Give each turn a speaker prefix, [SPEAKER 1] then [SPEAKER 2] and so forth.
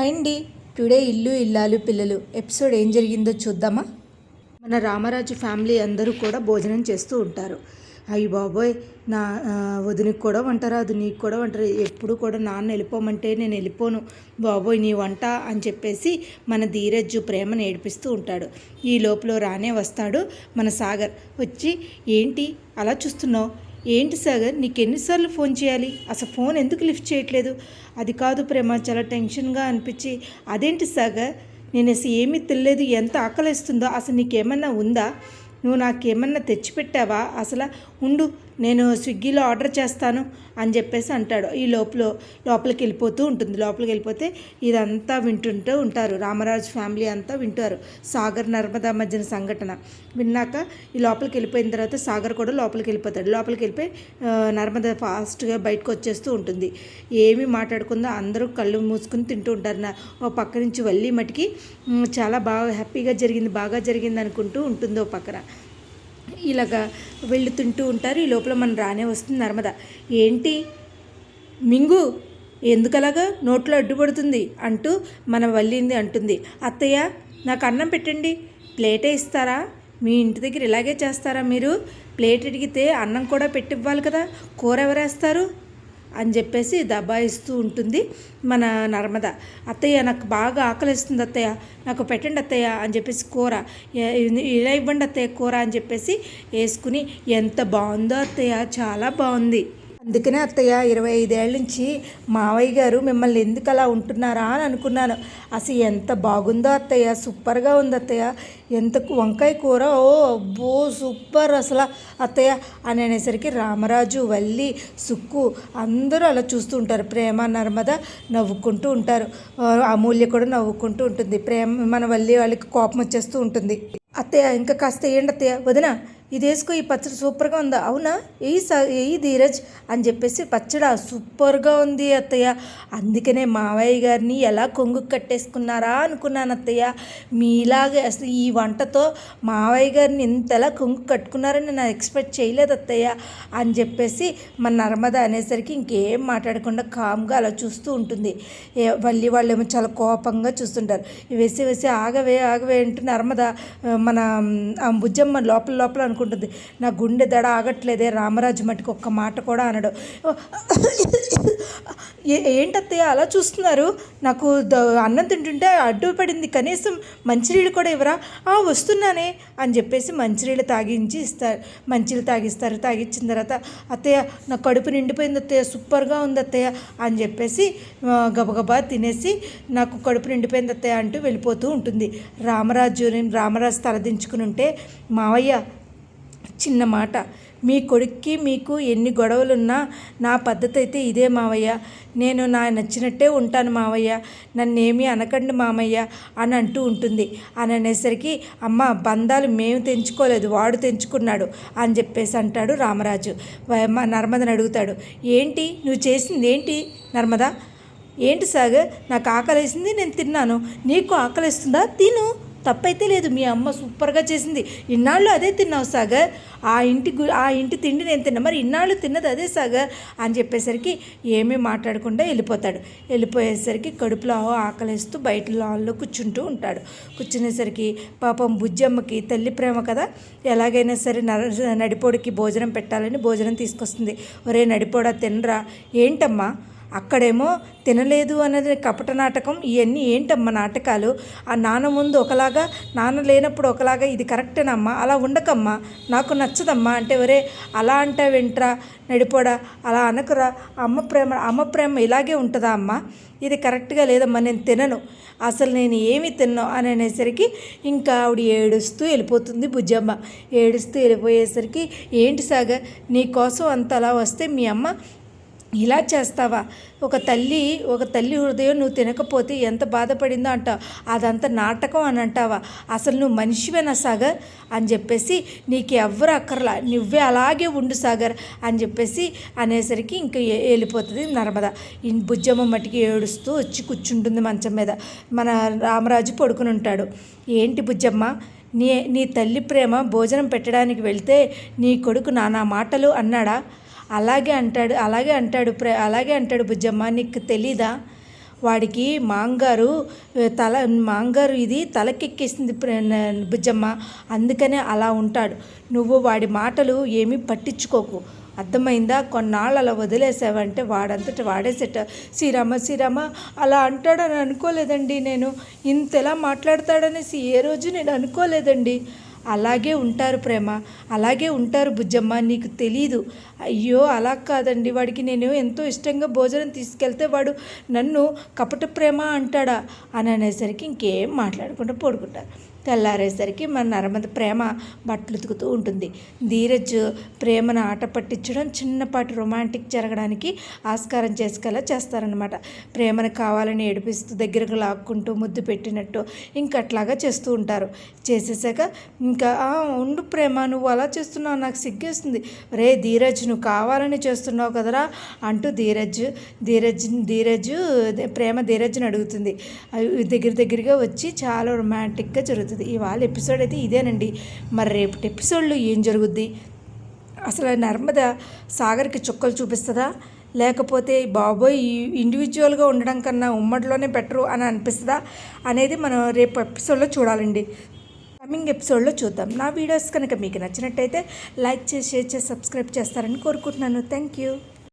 [SPEAKER 1] Hi అండి. Today ఇల్లు ఇల్లాలు పిల్లలు ఎపిసోడ్ ఏం జరిగిందో చూద్దామా. మన రామరాజు ఫ్యామిలీ అందరూ కూడా భోజనం చేస్తూ ఉంటారు. అయ్యి బాబోయ్, నా వదినికి కూడా వంట రాదు, నీకు కూడా వంట రాదు, ఎప్పుడు కూడా నాన్న వెళ్ళిపోమంటే నేను వెళ్ళిపోను బాబోయ్ నీ వంట అని చెప్పేసి మన ధీరజ్ ప్రేమను ఏడిపిస్తూ ఉంటాడు. ఈ లోపల రానే వస్తాడు మన సాగర్. వచ్చి ఏంటి అలా చూస్తున్నావు, ఏంటి సాగర్ నీకు ఎన్నిసార్లు ఫోన్ చేయాలి, అసలు ఫోన్ ఎందుకు లిఫ్ట్ చేయట్లేదు? అది కాదు ప్రేమ, చాలా టెన్షన్గా అనిపించి. అదేంటి సాగర్, నేను అసలు ఏమీ తెలియలేదు, ఎంత ఆకలిస్తుందో, అసలు నీకేమన్నా ఉందా, నువ్వు నాకేమన్నా తెచ్చిపెట్టావా, అసలు ఉండు నేను స్విగ్గీలో ఆర్డర్ చేస్తాను అని చెప్పేసి అంటాడు. ఈ లోపలికి వెళ్ళిపోతూ ఉంటుంది. లోపలికి వెళ్ళిపోతే ఇదంతా వింటుంటూ ఉంటారు. రామరాజు ఫ్యామిలీ అంతా వింటారు సాగర్ నర్మదా మధ్యన సంఘటన. విన్నాక ఈ లోపలికి వెళ్ళిపోయిన తర్వాత సాగర్ కూడా లోపలికి వెళ్ళిపోతాడు. లోపలికి వెళ్ళిపోయి నర్మద ఫాస్ట్గా బయటకు వచ్చేస్తూ ఉంటుంది. ఏమీ మాట్లాడకుండా అందరూ కళ్ళు మూసుకుని తింటూ ఉంటారు. ఓ పక్క నుంచి వల్లి మటుకి చాలా హ్యాపీగా జరిగింది, బాగా జరిగింది అనుకుంటూ ఉంటుంది. ఓ పక్కన ఇలాగా వెళుతుంటూ ఉంటారు. ఈ లోపల మన రానే వస్తుంది నర్మద. ఏంటి మింగు, ఎందుకలాగా నోట్లో అడ్డుపడుతుంది అంటూ మన వల్లింది అంటుంది. అత్తయ్య నాకు అన్నం పెట్టండి, ప్లేటే ఇస్తారా, మీ ఇంటి దగ్గర ఇలాగే చేస్తారా మీరు, ప్లేట్ అడిగితే అన్నం కూడా పెట్టివ్వాలి కదా, కూర ఎవరేస్తారు అని చెప్పేసి దబాయిస్తూ ఉంటుంది మన నర్మద. అత్తయ్య నాకు బాగా ఆకలిస్తుంది అత్తయ్య, నాకు పెట్టండి అత్తయ్య అని చెప్పేసి కూర ఇలా ఇవ్వండి అత్తయ్య కూర అని చెప్పేసి వేసుకుని, ఎంత బాగుందో అత్తయ్య, చాలా బాగుంది, అందుకనే అత్తయ్య 25 ఏళ్ళ నుంచి మావయ్య గారు మిమ్మల్ని ఎందుకు అలా ఉంటున్నారా అని అనుకున్నాను, అసలు ఎంత బాగుందో అత్తయ్య, సూపర్గా ఉంది అత్తయ్య, ఎంత వంకాయ కూర, ఓ అబ్బో సూపర్ అసలు అత్తయ్య అని అనేసరికి రామరాజు వల్లి సుక్కు అందరూ అలా చూస్తూ ఉంటారు. ప్రేమ నర్మద నవ్వుకుంటూ ఉంటారు. అమూల్య కూడా నవ్వుకుంటూ ఉంటుంది. మన వల్లి వాళ్ళకి కోపం వచ్చేస్తూ ఉంటుంది. అత్తయ్య ఇంకా కాస్త వేయండి అత్తయ్య, వదిన ఇది వేసుకో, ఈ పచ్చడి సూపర్గా ఉందా, అవునా ఏ ధీరజ్ అని చెప్పేసి పచ్చడి సూపర్గా ఉంది అత్తయ్య, అందుకనే మావయ్య గారిని ఎలా కొంగు కట్టేసుకున్నారా అనుకున్నాను అత్తయ్య, మీలాగే అసలు ఈ వంటతో మావయ్య గారిని ఇంతలా కొంగు కట్టుకున్నారని నేను ఎక్స్పెక్ట్ చేయలేదు అత్తయ్య అని చెప్పేసి మన నర్మద అనేసరికి ఇంకేం మాట్లాడకుండా కామ్గా అలా చూస్తూ ఉంటుంది. వల్లి వాళ్ళేమో చాలా కోపంగా చూస్తుంటారు. వేసి ఆగవే అంటూ నర్మద మన బుజ్జమ్మ లోపల అనుకుంటుంది, నా గుండె దడ ఆగట్లేదే, రామరాజు మటుకు ఒక్క మాట కూడా అనడు. ఏంటత్తయ్య అలా చూస్తున్నారు, నాకు అన్నం తింటుంటే అడ్డు పడింది, కనీసం మంచినీళ్ళు కూడా ఇవ్వరా, వస్తున్నానే అని చెప్పేసి మంచినీళ్ళు తాగిస్తారు. తాగిచ్చిన తర్వాత అత్తయ్య నా కడుపు నిండిపోయింది అత్తయ్య, సూపర్గా ఉంది అత్తయ్య అని చెప్పేసి గబగబా తినేసి నాకు కడుపు నిండిపోయింది అత్తయ్య అంటూ వెళ్ళిపోతూ ఉంటుంది. రామరాజు తలదించుకుని ఉంటే, మావయ్య చిన్న మాట, మీ కొడుక్కి మీకు ఎన్ని గొడవలున్నా నా పద్ధతి అయితే ఇదే మావయ్య, నేను నా నచ్చినట్టే ఉంటాను మావయ్య, నన్నేమీ అనకండి మామయ్య అని అంటూ ఉంటుంది. అని అనేసరికి అమ్మ బంధాలు మేము తెంచుకోలేదు, వాడు తెంచుకున్నాడు అని చెప్పేసి అంటాడు రామరాజు. నర్మదని అడుగుతాడు, ఏంటి నువ్వు చేసింది ఏంటి నర్మద, ఏంటి సాగర్, నాకు ఆకలేసింది నేను తిన్నాను, నీకు ఆకలిస్తుందా, తిను, తప్పైతే లేదు, మీ అమ్మ సూపర్గా చేసింది, ఇన్నాళ్ళు అదే తిన్నావు సాగర్, ఆ ఇంటి తిండి నేను తిన్నా, మరి ఇన్నాళ్ళు తిన్నది అదే సాగర్ అని చెప్పేసరికి ఏమీ మాట్లాడకుండా వెళ్ళిపోయేసరికి కడుపులో ఆకలిస్తూ బయట లాన్లో కూర్చుంటూ ఉంటాడు. కూర్చునేసరికి పాపం బుజ్జమ్మకి తల్లి ప్రేమ కదా, ఎలాగైనా సరే నడిపోడికి భోజనం పెట్టాలని భోజనం తీసుకొస్తుంది. ఒరే నడిపోడా తినరా, ఏంటమ్మా అక్కడేమో తినలేదు అనేది కపట నాటకం, ఇవన్నీ ఏంటమ్మా నాటకాలు, ఆ నాన్న ముందు ఒకలాగా నాన్న లేనప్పుడు ఒకలాగా, ఇది కరెక్టేనమ్మా, అలా ఉండకమ్మా, నాకు నచ్చదమ్మా అంటే, ఒరే అలా అంటే వింట్రా నడిపోడా, అలా అనకురా, అమ్మ ప్రేమ ఇలాగే ఉంటుందా అమ్మ, ఇది కరెక్ట్గా లేదమ్మా, నేను తినను, అసలు నేను ఏమి తిన్నాను అని అనేసరికి ఇంకా ఆవిడ ఏడుస్తూ వెళ్ళిపోతుంది. బుజ్జమ్మ ఏడుస్తూ వెళ్ళిపోయేసరికి, ఏంటి సాగర్ నీ కోసం అంత అలా వస్తే మీ అమ్మ ఇలా చేస్తావా, ఒక తల్లి హృదయం నువ్వు తినకపోతే ఎంత బాధపడిందో అంటావు, అదంతా నాటకం అని అంటావా, అసలు నువ్వు మనిషివేనా సాగర్ అని చెప్పేసి, నీకు ఎవ్వరు అక్కర్లా, నువ్వే అలాగే ఉండు సాగర్ అని చెప్పేసి అనేసరికి ఇంకా వెళ్ళిపోతుంది నర్మద. బుజ్జమ్మ మట్టికి ఏడుస్తూ వచ్చి కూర్చుంటుంది మంచం మీద. మన రామరాజు పడుకుని ఉంటాడు. ఏంటి బుజ్జమ్మ, నీ తల్లి ప్రేమ భోజనం పెట్టడానికి వెళ్తే నీ కొడుకు నానా మాటలు అన్నాడా, అలాగే అంటాడు బుజ్జమ్మ, నీకు తెలీదా, వాడికి మాంగారు ఇది తలకెక్కేసింది బుజ్జమ్మ, అందుకనే అలా ఉంటాడు. నువ్వు వాడి మాటలు ఏమీ పట్టించుకోకు, అర్థమైందా? కొన్నాళ్ళు అలా వదిలేసావంటే వాడంతట వాడే సెట్. శ్రీరామ అలా అంటాడని అనుకోలేదండి, నేను ఇంతలా మాట్లాడతాడనేసి ఏ రోజు నేను అనుకోలేదండి. అలాగే ఉంటారు ప్రేమ, అలాగే ఉంటారు బుజ్జమ్మ, నీకు తెలీదు. అయ్యో అలా కాదండి, వాడికి నేను ఎంతో ఇష్టంగా భోజనం తీసుకెళ్తే వాడు నన్ను కపట ప్రేమ అంటాడా అని అనేసరికి ఇంకేం మాట్లాడకుండా పడుకుంటారు. తెల్లారేసరికి మన నర్మద ప్రేమ బట్టలు ఉతుకుతూ ఉంటుంది. ధీరజ్ ప్రేమను ఆట పట్టించడం, చిన్నపాటి రొమాంటిక్ జరగడానికి ఆస్కారం చేసుకెలా చేస్తారనమాట. ప్రేమను కావాలని ఏడిపిస్తూ దగ్గరకు లాక్కుంటూ ముద్దు పెట్టినట్టు ఇంకట్లాగా చేస్తూ ఉంటారు. చేసేసాక ఇంకా ఉండు ప్రేమ, నువ్వు అలా చేస్తున్నావు, నాకు సిగ్గేస్తుంది. రే ధీరజ్, నువ్వు కావాలని చేస్తున్నావు కదరా అంటూ ధీరజ్ ప్రేమ ధీరజ్ని అడుగుతుంది. దగ్గరగా వచ్చి చాలా రొమాంటిక్గా జరుగుతుంది. ఇవాళ ఎపిసోడ్ అయితే ఇదేనండి. మరి రేపటి ఎపిసోడ్లో ఏం జరుగుద్ది? అసలు నర్మద సాగర్కి చుక్కలు చూపిస్తుందా, లేకపోతే బాబోయ్ ఇండివిజువల్గా ఉండడం కన్నా ఉమ్మడిలోనే బెటరు అని అనిపిస్తుందా అనేది మనం రేపు ఎపిసోడ్లో చూడాలండి. కమింగ్ ఎపిసోడ్లో చూద్దాం. నా వీడియోస్ కనుక మీకు నచ్చినట్టయితే లైక్ చేసి, షేర్ చేసి, సబ్స్క్రైబ్ చేస్తారని కోరుకుంటున్నాను. Thank you.